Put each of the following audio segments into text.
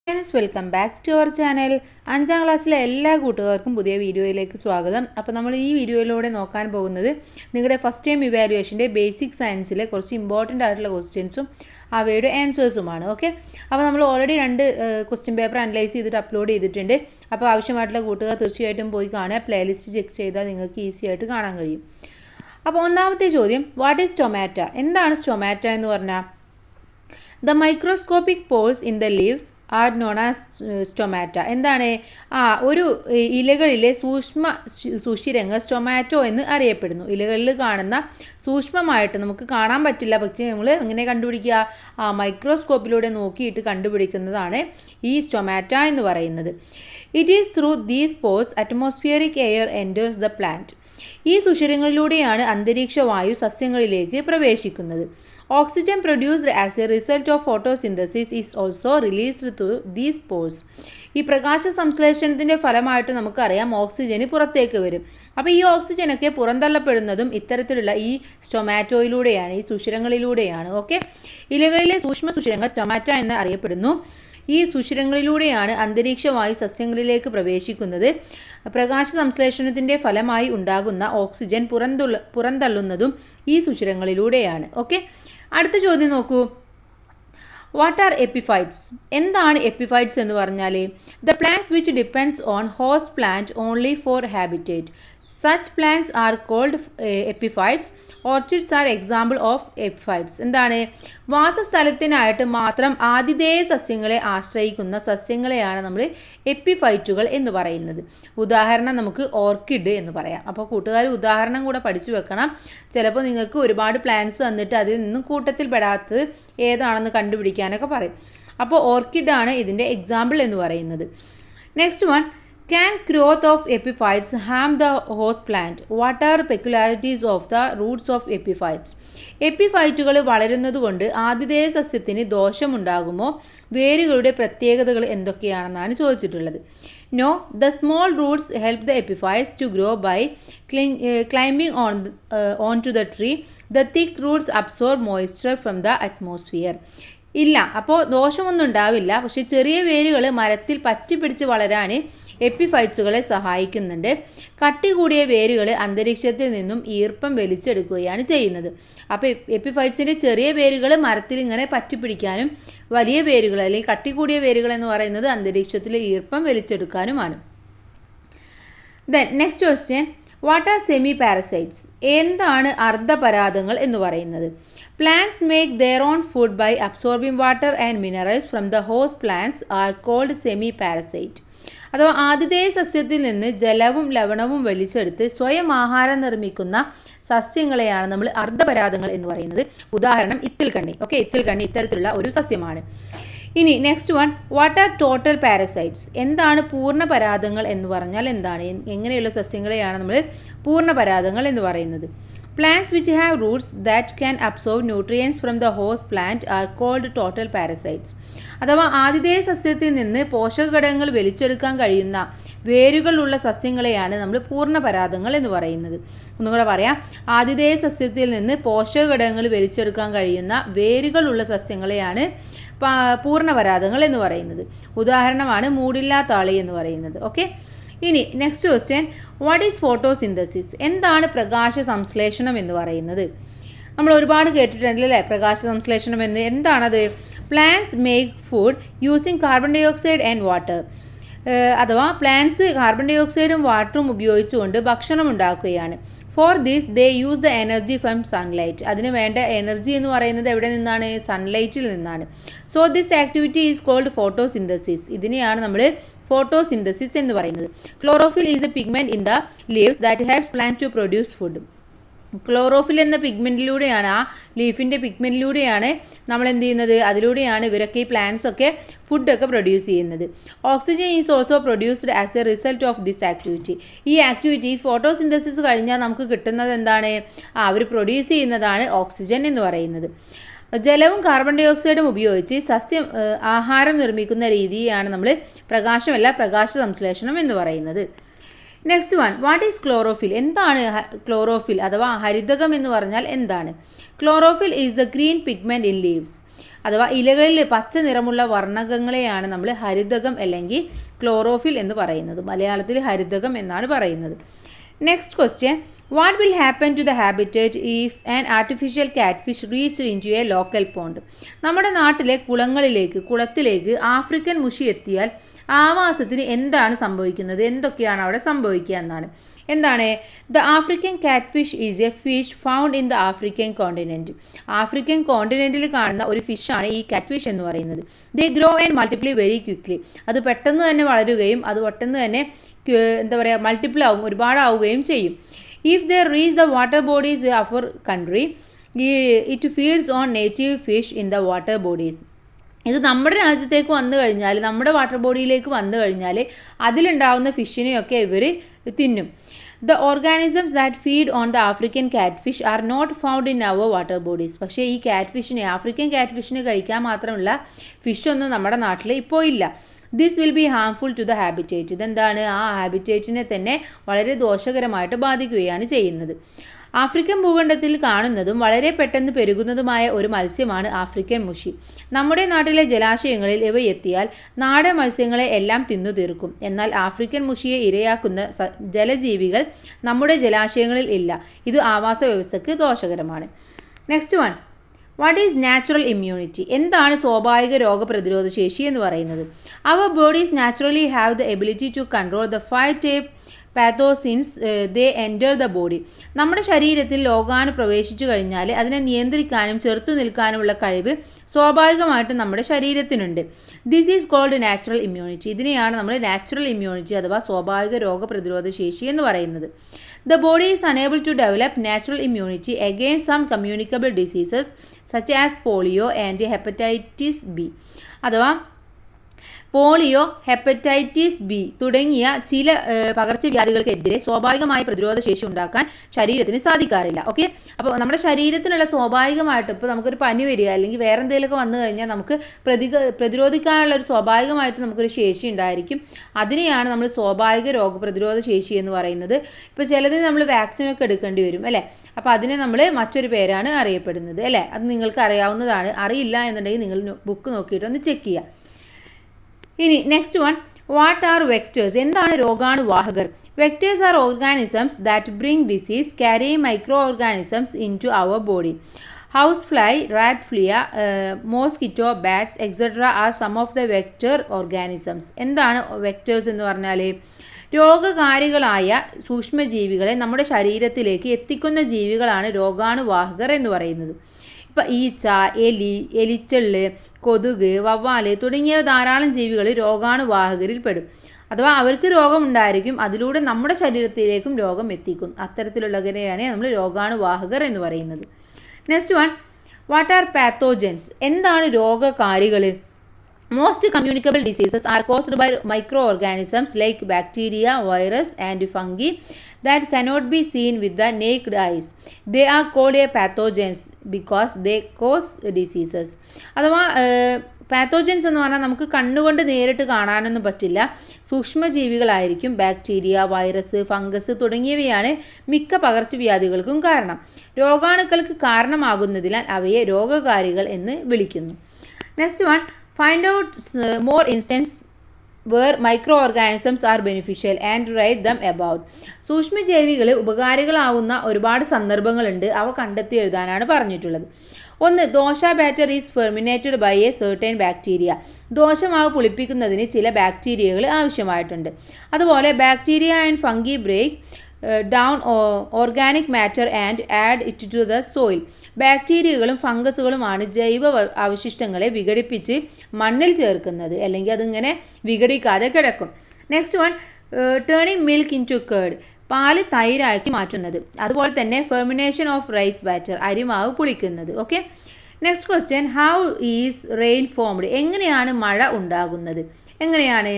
Friends, welcome back to our channel. 5ാം ക്ലാസ്സിലെ എല്ലാ കൂട്ടുകാർക്കും പുതിയ വീഡിയോയിലേക്ക് സ്വാഗതം. അപ്പോൾ നമ്മൾ ഈ വീഡിയോയിലൂടെ നോക്കാൻ പോകുന്നത് നിങ്ങളുടെ ഫസ്റ്റ് ടൈം ഇവാലുവേഷൻ്റെ ബേസിക് സയൻസിലെ കുറച്ച് ഇമ്പോർട്ടൻ്റ് ആയിട്ടുള്ള ക്വസ്റ്റ്യൻസും അവയുടെ ആൻസേഴ്സുമാണ്. ഓക്കെ, അപ്പോൾ നമ്മൾ ഓൾറെഡി 2 ക്വസ്റ്റ്യൻ പേപ്പർ അനലൈസ് ചെയ്തിട്ട് അപ്ലോഡ് ചെയ്തിട്ടുണ്ട്. അപ്പോൾ ആവശ്യമായിട്ടുള്ള കൂട്ടുകാർ തീർച്ചയായിട്ടും പോയി കാണുക. പ്ലേലിസ്റ്റ് ചെക്ക് ചെയ്താൽ നിങ്ങൾക്ക് ഈസി ആയിട്ട് കാണാൻ കഴിയും. അപ്പോൾ ഒന്നാമത്തെ ചോദ്യം, വാട്ട് ഈസ് സ്റ്റൊമാറ്റ? എന്താണ് സ്റ്റൊമാറ്റ എന്ന് പറഞ്ഞാൽ? The microscopic pores in the leaves R known as stomata. എന്താണ്? ഒരു ഇലകളിലെ സൂക്ഷ്മ സുഷിരങ്ങൾ സ്റ്റൊമാറ്റോ എന്ന് അറിയപ്പെടുന്നു. ഇലകളിൽ കാണുന്ന സൂക്ഷ്മമായിട്ട് നമുക്ക് കാണാൻ പറ്റില്ല, പക്ഷേ നമ്മൾ എങ്ങനെ കണ്ടുപിടിക്കുക? മൈക്രോസ്കോപ്പിലൂടെ നോക്കിയിട്ട് കണ്ടുപിടിക്കുന്നതാണ് ഈ സ്റ്റൊമാറ്റ എന്ന് പറയുന്നത്. It is through these pores atmospheric air enters the plant. ഈ സുഷിരങ്ങളിലൂടെയാണ് അന്തരീക്ഷ വായു സസ്യങ്ങളിലേക്ക് പ്രവേശിക്കുന്നത്. Oxygen produced as A result of photosynthesis is also released through these pores. ഈ പ്രകാശ സംശ്ലേഷണത്തിൻ്റെ ഫലമായിട്ട് നമുക്കറിയാം ഓക്സിജന് പുറത്തേക്ക് വരും. അപ്പോൾ ഈ ഓക്സിജനൊക്കെ പുറന്തള്ളപ്പെടുന്നതും ഇത്തരത്തിലുള്ള ഈ സ്റ്റൊമാറ്റോയിലൂടെയാണ്, ഈ സുഷിരങ്ങളിലൂടെയാണ്. ഓക്കെ, ഇലകളിലെ സൂക്ഷ്മ സുഷിരങ്ങൾ സ്റ്റൊമാറ്റ എന്ന് അറിയപ്പെടുന്നു. ഈ സുഷിരങ്ങളിലൂടെയാണ് അന്തരീക്ഷ വായു സസ്യങ്ങളിലേക്ക് പ്രവേശിക്കുന്നത്. പ്രകാശ സംശ്ലേഷണത്തിൻ്റെ ഫലമായി ഉണ്ടാകുന്ന ഓക്സിജൻ പുറന്തള്ളുന്നതും ഈ സുഷിരങ്ങളിലൂടെയാണ്. ഓക്കെ, അടുത്ത ചോദ്യം നോക്കൂ. What are epiphytes? എന്താണ് എപ്പിഫൈറ്റ്സ് എന്ന് പറഞ്ഞാൽ? The plants which depends on host plant only for habitat. Such plants are called epiphytes. Orchids are example of epiphytes. എന്താണ്? വാസസ്ഥലത്തിനായിട്ട് മാത്രം ആതിഥേയ സസ്യങ്ങളെ ആശ്രയിക്കുന്ന സസ്യങ്ങളെയാണ് നമ്മൾ എപ്പിഫൈറ്റുകൾ എന്ന് പറയുന്നത്. ഉദാഹരണം നമുക്ക് ഓർക്കിഡ് എന്ന് പറയാം. അപ്പോൾ കൂട്ടുകാർ ഉദാഹരണം കൂടെ പഠിച്ചു വെക്കണം. ചിലപ്പോൾ നിങ്ങൾക്ക് ഒരുപാട് പ്ലാന്റ്സ് തന്നിട്ട് അതിൽ നിന്നും കൂട്ടത്തിൽ പെടാത്തത് ഏതാണെന്ന് കണ്ടുപിടിക്കാനൊക്കെ പറയും. അപ്പോൾ ഓർക്കിഡാണ് ഇതിൻ്റെ എക്സാമ്പിൾ എന്ന് പറയുന്നത്. Next one, can growth of epiphytes harm the host plant? What are the peculiarities of the roots of epiphytes? എപ്പിഫൈറ്റുകൾ വളരുന്നതുകൊണ്ട് ആതിഥേയ സസ്യത്തിന് ദോഷമുണ്ടാകുമോ? വേരുകളുടെ പ്രത്യേകതകൾ എന്തൊക്കെയാണെന്നാണ് ചോദിച്ചിട്ടുള്ളത്. No, the small roots help the epiphytes to grow by climbing on to the tree. The thick roots absorb moisture from the atmosphere. ഇല്ല, അപ്പോൾ ദോഷമൊന്നും ഉണ്ടാവില്ല. പക്ഷേ ചെറിയ വേരുകൾ മരത്തിൽ പറ്റിപ്പിടിച്ച് വളരാൻ എപ്പിഫൈറ്റ്സുകളെ സഹായിക്കുന്നുണ്ട്. കട്ടി കൂടിയ വേരുകൾ അന്തരീക്ഷത്തിൽ നിന്നും ഈർപ്പം വലിച്ചെടുക്കുകയാണ് ചെയ്യുന്നത്. അപ്പോൾ എപ്പിഫൈറ്റ്സിൻ്റെ ചെറിയ വേരുകൾ മരത്തിൽ ഇങ്ങനെ പറ്റിപ്പിടിക്കാനും വലിയ വേരുകൾ അല്ലെങ്കിൽ കട്ടി കൂടിയ വേരുകൾ എന്ന് പറയുന്നത് അന്തരീക്ഷത്തിൽ ഈർപ്പം വലിച്ചെടുക്കാനുമാണ്. Then next question, what are semi parasites? എന്താണ് അർദ്ധപരാതങ്ങൾ എന്ന് പറയുന്നത്? Plants make their own food by absorbing water and minerals from the host plants are called semi parasite. അഥവാ ആതിഥേയ സസ്യത്തിൽ നിന്ന് ജലവും ലവണവും വലിച്ചെടുത്ത് സ്വയം ആഹാരം നിർമ്മിക്കുന്ന സസ്യങ്ങളെയാണ് നമ്മൾ അർദ്ധപരാതങ്ങൾ എന്ന് പറയുന്നത്. ഉദാഹരണം ഇത്തിൽക്കണ്ണി. ഓക്കെ, ഇത്തിൽക്കണ്ണി ഇത്തരത്തിലുള്ള ഒരു സസ്യമാണ്. ഇനി next one, what R total parasites? എന്താണ് പൂർണ്ണപരാതങ്ങൾ എന്ന് പറഞ്ഞാൽ എന്താണ്? എങ്ങനെയുള്ള സസ്യങ്ങളെയാണ് നമ്മൾ പൂർണ്ണപരാതങ്ങൾ എന്ന് പറയുന്നത്? Plants which have roots that can absorb nutrients from the host plant are called total parasites. അഥവാ ആതിഥേയ സസ്യത്തിൽ നിന്ന് പോഷകഘടകങ്ങൾ വലിച്ചെടുക്കാൻ കഴിയുന്ന വേരുകളുള്ള സസ്യങ്ങളെയാണ് നമ്മൾ പൂർണ്ണപരാതങ്ങൾ എന്ന് പറയുന്നത്. ഒന്നുകൂടെ പറയാം, ആതിഥേയ സസ്യത്തിൽ നിന്ന് പോഷകഘടകങ്ങൾ വലിച്ചെടുക്കാൻ കഴിയുന്ന വേരുകളുള്ള സസ്യങ്ങളെയാണ് പൂർണ്ണപരാതങ്ങൾ എന്ന് പറയുന്നത്. ഉദാഹരണമാണ് മൂടില്ലാത്താളി എന്ന് പറയുന്നത്. ഓക്കെ, ഇനി next question, what is photosynthesis? എന്താണ് പ്രകാശ സംശ്ലേഷണം എന്ന് പറയുന്നത്? നമ്മൾ ഒരുപാട് കേട്ടിട്ടുണ്ട് അല്ലേ പ്രകാശ സംശ്ലേഷണം എന്ന്. എന്താണത്? Plants make food using carbon dioxide and water. അഥവാ പ്ലാന്റ്സ് കാർബൺ ഡൈ ഓക്സൈഡും വാട്ടറും ഉപയോഗിച്ചുകൊണ്ട് ഭക്ഷണം ഉണ്ടാക്കുകയാണ്. For this they use the energy from sunlight. അതിന് വേണ്ട എനർജി എന്ന് പറയുന്നത് എവിടെ നിന്നാണ്? സൺലൈറ്റിൽ നിന്നാണ്. So this activity is called photosynthesis. ഇതിനെയാണ് നമ്മൾ ഫോട്ടോസിന്തസിസ് എന്ന് പറയുന്നത്. Chlorophyll is a pigment in the leaves that helps plant to produce food. Chlorophyll എന്ന പിഗ്മെൻറ്റിലൂടെയാണ്, ആ ലീഫിൻ്റെ പിഗ്മെൻറ്റിലൂടെയാണ് നമ്മൾ എന്ത് ചെയ്യുന്നത്? അതിലൂടെയാണ് ഇവരൊക്കെ ഈ പ്ലാന്റ്സ് ഒക്കെ ഫുഡൊക്കെ പ്രൊഡ്യൂസ് ചെയ്യുന്നത്. Oxygen is also produced as A result of this activity. ഈ ആക്ടിവിറ്റി ഫോട്ടോസിന്തസിസ് കഴിഞ്ഞാൽ നമുക്ക് കിട്ടുന്നത് എന്താണ്? അവർ പ്രൊഡ്യൂസ് ചെയ്യുന്നതാണ് ഓക്സിജൻ എന്ന് പറയുന്നത്. ജലവും കാർബൺ ഡൈ ഓക്സൈഡും ഉപയോഗിച്ച് സസ്യം ആഹാരം നിർമ്മിക്കുന്ന രീതിയാണ് നമ്മൾ പ്രകാശ സംശ്ലേഷണം എന്ന് പറയുന്നത്. Next one, what is chlorophyll? എന്താണ് ക്ലോറോഫിൽ അഥവാ ഹരിതകം എന്ന് പറഞ്ഞാൽ എന്താണ്? Chlorophyll is the green pigment in leaves. അഥവാ ഇലകളിൽ പച്ച നിറമുള്ള വർണ്ണകങ്ങളെയാണ് നമ്മൾ ഹരിതകം അല്ലെങ്കിൽ ക്ലോറോഫിൽ എന്ന് പറയുന്നത്. മലയാളത്തിൽ ഹരിതകം എന്നാണ് പറയുന്നത്. Next question, what will happen to the habitat if an artificial catfish reach in to a local pond? നമ്മുടെ നാട്ടിലെ കുളത്തിലേക്ക് ആഫ്രിക്കൻ മുഷി എത്തിയാൽ ആവാസത്തിന് എന്താണ് സംഭവിക്കുന്നത്, എന്തൊക്കെയാണ് അവിടെ സംഭവിക്കുക എന്നാണ്. എന്താണ്? The African catfish is a fish found in the African continent. African കോണ്ടിനെൻറ്റിൽ കാണുന്ന ഒരു ഫിഷാണ് ഈ കാറ്റ്ഫിഷ് എന്ന് പറയുന്നത്. They grow and multiply very quickly. അത് പെട്ടെന്ന് തന്നെ വളരുകയും അത് പെട്ടെന്ന് തന്നെ എന്താ പറയുക മൾട്ടിപ്പിൾ ആവും, ഒരുപാടാവുകയും ചെയ്യും. If they reach the water bodies of our country it feeds on native fish in the water bodies. ഇത് നമ്മുടെ രാജ്യത്തേക്ക് വന്നു കഴിഞ്ഞാൽ, നമ്മുടെ വാട്ടർ ബോഡിയിലേക്ക് വന്നു കഴിഞ്ഞാൽ അതിലുണ്ടാവുന്ന ഫിഷിനെയൊക്കെ ഇവർ തിന്നും. The organisms that feed on the African catfish are not found in our water bodies. പക്ഷേ ഈ ആഫ്രിക്കൻ കാറ്റ്ഫിഷിനെ കഴിക്കാൻ മാത്രമുള്ള ഫിഷൊന്നും നമ്മുടെ നാട്ടിൽ ഇപ്പോൾ ഇല്ല. This will be harmful to the habitat. ഇതെന്താണ്? ആ ഹാബിറ്റേറ്റിനെ തന്നെ വളരെ ദോഷകരമായിട്ട് ബാധിക്കുകയാണ് ചെയ്യുന്നത്. ആഫ്രിക്കൻ ഭൂഖണ്ഡത്തിൽ കാണുന്നതും വളരെ പെട്ടെന്ന് പെരുകുന്നതുമായ ഒരു മത്സ്യമാണ് ആഫ്രിക്കൻ മുഷി. നമ്മുടെ നാട്ടിലെ ജലാശയങ്ങളിൽ ഇവ എത്തിയാൽ നാടൻ മത്സ്യങ്ങളെ എല്ലാം തിന്നു തീർക്കും. എന്നാൽ ആഫ്രിക്കൻ മുഷിയെ ഇരയാക്കുന്ന ജലജീവികൾ നമ്മുടെ ജലാശയങ്ങളിൽ ഇല്ല. ഇത് ആവാസ വ്യവസ്ഥയ്ക്ക് ദോഷകരമാണ്. Next one, what is natural immunity? എന്താണ് സ്വാഭാവിക രോഗപ്രതിരോധ ശേഷി എന്ന് പറയുന്നത്? Our bodies naturally have the ability to control the 5 type pathogens they enter the body. നമ്മുടെ ശരീരത്തിൽ രോഗാണു പ്രവേശിച്ചു കഴിഞ്ഞാൽ അതിനെ നിയന്ത്രിക്കാനും ചെറുത്തു നിൽക്കാനുമുള്ള കഴിവ് സ്വാഭാവികമായിട്ടും നമ്മുടെ ശരീരത്തിനുണ്ട്. This is called natural immunity. ഇതിനെയാണ് നമ്മൾ നാച്ചുറൽ ഇമ്മ്യൂണിറ്റി അഥവാ സ്വാഭാവിക രോഗപ്രതിരോധ ശേഷി എന്ന് പറയുന്നത്. The body is unable to develop natural immunity against some communicable diseases such as polio and hepatitis B. അഥവാ പോളിയോ, ഹെപ്പറ്റൈറ്റിസ് ബി തുടങ്ങിയ ചില പകർച്ചവ്യാധികൾക്കെതിരെ സ്വാഭാവികമായ പ്രതിരോധ ശേഷി ഉണ്ടാക്കാൻ ശരീരത്തിന് സാധിക്കാറില്ല. ഓക്കെ, അപ്പോൾ നമ്മുടെ ശരീരത്തിനുള്ള സ്വാഭാവികമായിട്ട് ഇപ്പോൾ നമുക്കൊരു പനി വരിക അല്ലെങ്കിൽ വേറെ എന്തെങ്കിലുമൊക്കെ വന്നു കഴിഞ്ഞാൽ നമുക്ക് പ്രതിരോധിക്കാനുള്ള ഒരു സ്വാഭാവികമായിട്ട് നമുക്കൊരു ശേഷി ഉണ്ടായിരിക്കും. അതിനെയാണ് നമ്മൾ സ്വാഭാവിക രോഗപ്രതിരോധ ശേഷി എന്ന് പറയുന്നത്. ഇപ്പോൾ ചിലതിന് നമ്മൾ വാക്സിനൊക്കെ എടുക്കേണ്ടി വരും അല്ലേ, അപ്പോൾ അതിനെ നമ്മൾ മറ്റൊരു പേരാണ് അറിയപ്പെടുന്നത് അല്ലേ. അത് നിങ്ങൾക്ക് അറിയാവുന്നതാണ്. അറിയില്ല എന്നുണ്ടെങ്കിൽ നിങ്ങൾ ബുക്ക് നോക്കിയിട്ട് ഒന്ന് ചെക്ക് ചെയ്യുക. ഇനി next one, what are vectors? എന്താണ് രോഗാണുവാഹകർ? Vectors are organisms that bring disease carrying micro organisms in to our body. House fly, rat flea, mosquito, bats etcetera are some of the vector organisms. എന്താണ് vectors എന്ന് പറഞ്ഞാൽ? രോഗകാരികളായ സൂക്ഷ്മജീവികളെ നമ്മുടെ ശരീരത്തിലേക്ക് എത്തിക്കുന്ന ജീവികളാണ് രോഗാണുവാഹകർ എന്ന് പറയുന്നത്. ഇപ്പം ഈച്ച, എലിച്ചെള്ള്, കൊതുക്, വവ്വാൽ തുടങ്ങിയ ധാരാളം ജീവികൾ രോഗാണുവാഹകരിൽ പെടും. അഥവാ അവർക്ക് രോഗമുണ്ടായിരിക്കും, അതിലൂടെ നമ്മുടെ ശരീരത്തിലേക്കും രോഗം എത്തിക്കും. അത്തരത്തിലുള്ളവരെയാണ് നമ്മൾ രോഗാണുവാഹകർ എന്ന് പറയുന്നത്. Next one, what R pathogens? എന്താണ് രോഗകാരികൾ? Most communicable diseases are caused by microorganisms like bacteria, virus and fungi that cannot be seen with the naked eyes. They are called pathogens because they cause diseases. അഥവാ pathogens എന്ന് പറഞ്ഞാൽ നമുക്ക് കണ്ണുകൊണ്ട് നേരിട്ട് കാണാനൊന്നും പറ്റില്ല. സൂക്ഷ്മജീവികളായിരിക്കും. Bacteria, virus, fungus തുടങ്ങിയവയാണ് മിക്ക പകർച്ചവ്യാധികൾക്കും കാരണം. രോഗാണുക്കൾക്ക് കാരണമാകുന്നതിനാൽ അവയെ രോഗകാരികൾ എന്ന് വിളിക്കുന്നു. Next one, find out more instances where microorganisms are beneficial and write them about. സൂക്ഷ്മജീവികൾ ഉപകാരികളാവുന്ന ഒരുപാട് സന്ദർഭങ്ങളുണ്ട്, അവ കണ്ടെത്തി എഴുതാനാണ് പറഞ്ഞിട്ടുള്ളത്. ഒന്ന്, dosa batter is fermented by a certain bacteria. ദോശമാവ് പുളിപ്പിക്കുന്നതിന് ചില ബാക്ടീരിയകൾ ആവശ്യമായിട്ടുണ്ട്. അതുപോലെ bacteria and fungi break down organic matter and add it to the soil. ബാക്ടീരിയകളും ഫംഗസുകളുമാണ് ജൈവ അവശിഷ്ടങ്ങളെ വിഘടിപ്പിച്ച് മണ്ണിൽ ചേർക്കുന്നത്, അല്ലെങ്കിൽ അതിങ്ങനെ വിഘടിക്കാതെ കിടക്കും. Next one, turning milk in to curd. പാല് തൈരാക്കി മാറ്റുന്നത്. അതുപോലെ തന്നെ ഫെർമിനേഷൻ ഓഫ് റൈസ് ബാറ്റർ, അരിമാവ് പുളിക്കുന്നത്. Okay, next question, how is rain formed? എങ്ങനെയാണ് മഴ ഉണ്ടാകുന്നത്? എങ്ങനെയാണ്?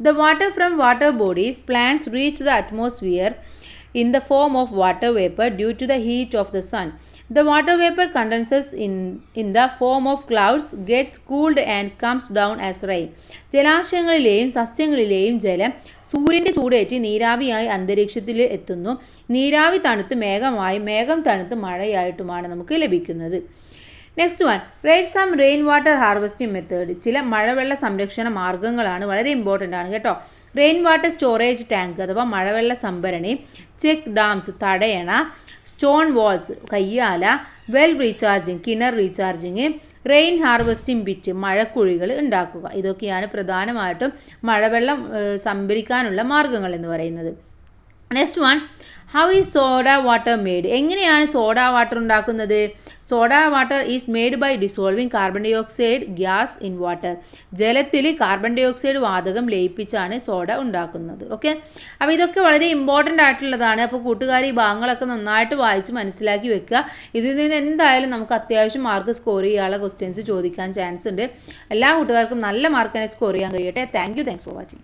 The water from water bodies plants reach the atmosphere in the form of water vapor due to the heat of the sun. The water vapor condenses in the form of clouds, gets cooled and comes down as rain. ജലാശയങ്ങളിലെയും സസ്യങ്ങളിലെയും ജലം സൂര്യൻ്റെ ചൂടേറ്റ് നീരാവിയായി അന്തരീക്ഷത്തിൽ എത്തുന്നു. നീരാവി തണുത്ത് മേഘമായി, മേഘം തണുത്ത് മഴയായിട്ടുമാണ് നമുക്ക് ലഭിക്കുന്നത്. Next one write some rain water harvesting method. ചില മഴവെള്ള സംരക്ഷണ മാർഗ്ഗങ്ങളാണ്, വളരെ ഇമ്പോർട്ടൻ്റ് ആണ് കേട്ടോ. റെയിൻ വാട്ടർ സ്റ്റോറേജ് ടാങ്ക് അഥവാ മഴവെള്ള സംഭരണി, ചെക്ക് ഡാംസ് തടയണ, സ്റ്റോൺ വാൾസ് കയ്യാല, വെൽ റീചാർജിങ് കിണർ റീചാർജിങ്, റെയിൻ ഹാർവെസ്റ്റിംഗ് പിറ്റ് മഴക്കുഴികൾ ഉണ്ടാക്കുക. ഇതൊക്കെയാണ് പ്രധാനമായിട്ടും മഴവെള്ളം സംഭരിക്കാനുള്ള മാർഗ്ഗങ്ങൾ എന്ന് പറയുന്നത്. Next one how is soda water made. എങ്ങനെയാണ് സോഡ വാട്ടർ ഉണ്ടാക്കുന്നത്? Soda water is made by dissolving carbon dioxide gas in water. ജലത്തിൽ കാർബൺ ഡൈ ഓക്സൈഡ് വാതകം ലയിപ്പിച്ചാണ് സോഡ ഉണ്ടാക്കുന്നത്. ഓക്കെ, അപ്പോൾ ഇതൊക്കെ വളരെ ഇമ്പോർട്ടൻ്റ് ആയിട്ടുള്ളതാണ്. അപ്പോൾ കൂട്ടുകാർ ഈ ഭാഗങ്ങളൊക്കെ നന്നായിട്ട് വായിച്ച് മനസ്സിലാക്കി വെക്കുക. ഇതിൽ നിന്ന് എന്തായാലും നമുക്ക് അത്യാവശ്യം മാർക്ക് സ്കോർ ചെയ്യാനുള്ള ക്വസ്റ്റ്യൻസ് ചോദിക്കാൻ ചാൻസ് ഉണ്ട്. എല്ലാ കൂട്ടുകാർക്കും നല്ല മാർക്ക് തന്നെ സ്കോർ ചെയ്യാൻ കഴിയട്ടെ. Thanks for watching.